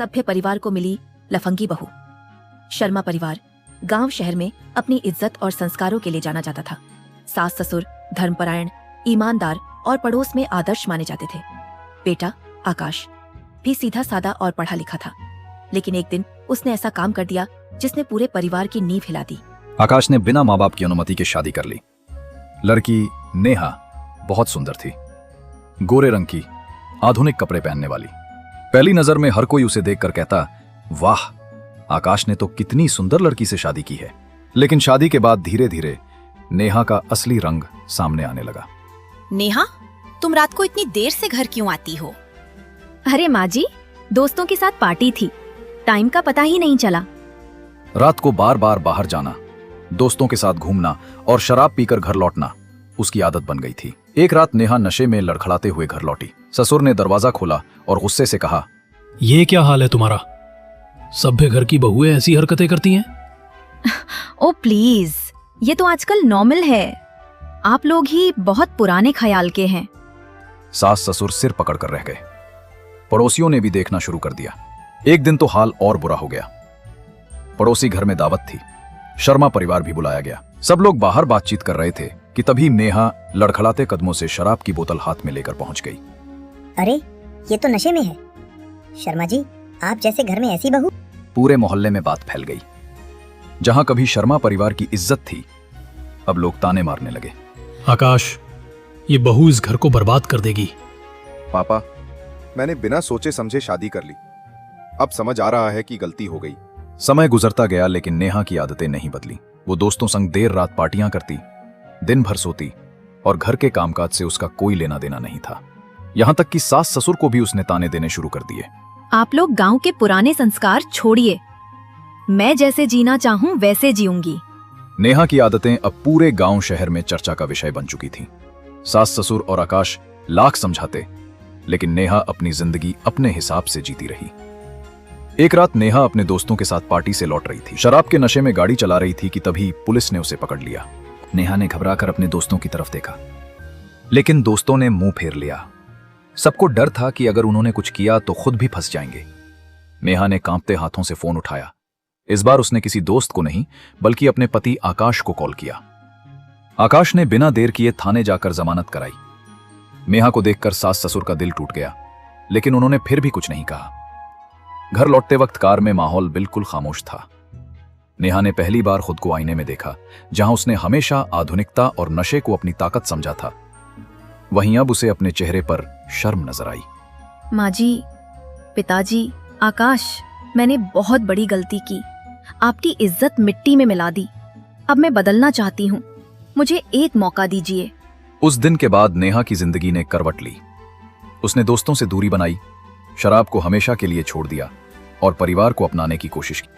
सभ्य परिवार को मिली लफंगी बहू। शर्मा परिवार गांव शहर में अपनी इज्जत और संस्कारों के लिए जाना जाता था। सास ससुर धर्मपरायण, ईमानदार और पड़ोस में आदर्श माने जाते थे। बेटा आकाश भी सीधा सादा और पढ़ा लिखा था, लेकिन एक दिन उसने ऐसा काम कर दिया जिसने पूरे परिवार की नींव हिला दी। आकाश ने बिना माँ बाप की अनुमति के शादी कर ली। लड़की नेहा बहुत सुंदर थी, गोरे रंग की, आधुनिक कपड़े पहनने वाली। पहली नजर में हर कोई उसे देखकर कहता, वाह, आकाश ने तो कितनी सुंदर लड़की से शादी की है। लेकिन शादी के बाद धीरे धीरे नेहा का असली रंग सामने आने लगा। नेहा, तुम रात को इतनी देर से घर क्यों आती हो? अरे माँ जी, दोस्तों के साथ पार्टी थी, टाइम का पता ही नहीं चला। रात को बार बार बाहर जाना, दोस्तों के साथ घूमना और शराब पीकर घर लौटना उसकी आदत बन गई थी। एक रात नेहा नशे में लड़खड़ाते हुए घर लौटी। ससुर ने दरवाजा खोला और गुस्से से कहा, ये क्या हाल है तुम्हारा? सभ्य घर की बहुएं ऐसी हरकतें करती हैं? ओ प्लीज, ये तो आजकल नॉर्मल है। आप लोग ही बहुत पुराने ख्याल के हैं। सास ससुर सिर पकड़कर रह गए। पड़ोसियों ने भी देखना शुरू कर दिया। एक दिन तो हाल और बुरा हो गया। पड़ोसी घर में दावत थी, शर्मा परिवार भी बुलाया गया। सब लोग बाहर बातचीत कर रहे थे कि तभी नेहा लड़खड़ाते कदमों से शराब की बोतल हाथ में लेकर पहुंच गई। अरे, ये तो नशे में है। शर्मा जी, आप जैसे घर में ऐसी बहू? पूरे मोहल्ले में बात फैल गई। जहां कभी शर्मा परिवार की इज्जत थी, अब लोग ताने मारने लगे। आकाश, ये बहू इस घर को बर्बाद कर देगी। पापा, मैंने बिना सोचे समझे शादी कर ली। अब समझ आ रहा है कि गलती हो गई। समय गुजरता गया, लेकिन नेहा की आदतें नहीं बदली। वो दोस्तों संग देर रात पार्टियां करती, दिन भर सोती और घर के कामकाज से उसका कोई लेना देना नहीं था। यहां तक कि सास ससुर को भी उसने ताने देने शुरू कर दिए। आप लोग गांव के पुराने संस्कार छोड़िए, मैं जैसे जीना चाहूं वैसे जीऊंगी। नेहा की आदतें अब पूरे गांव शहर में चर्चा का विषय बन चुकी थीं। सास ससुर और आकाश लाख समझाते, लेकिन नेहा अपनी जिंदगी अपने हिसाब से जीती रही। एक रात नेहा अपने दोस्तों के साथ पार्टी से लौट रही थी। शराब के नशे में गाड़ी चला रही थी कि तभी पुलिस ने उसे पकड़ लिया। नेहा ने घबराकर अपने दोस्तों की तरफ देखा, लेकिन दोस्तों ने मुंह फेर लिया। सबको डर था कि अगर उन्होंने कुछ किया तो खुद भी फंस जाएंगे। नेहा ने कांपते हाथों से फोन उठाया। इस बार उसने किसी दोस्त को नहीं, बल्कि अपने पति आकाश को कॉल किया। आकाश ने बिना देर किए थाने जाकर जमानत कराई। नेहा को देखकर सास ससुर का दिल टूट गया, लेकिन उन्होंने फिर भी कुछ नहीं कहा। घर लौटते वक्त कार में माहौल बिल्कुल खामोश था। नेहा ने पहली बार खुद को आईने में देखा। जहां उसने हमेशा आधुनिकता और नशे को अपनी ताकत समझा था, वहीं अब उसे अपने चेहरे पर शर्म नजर आई। माँ जी, पिताजी, आकाश, मैंने बहुत बड़ी गलती की। आपकी इज्जत मिट्टी में मिला दी। अब मैं बदलना चाहती हूँ, मुझे एक मौका दीजिए। उस दिन के बाद नेहा की जिंदगी ने करवट ली। उसने दोस्तों से दूरी बनाई, शराब को हमेशा के लिए छोड़ दिया और परिवार को अपनाने की कोशिश की।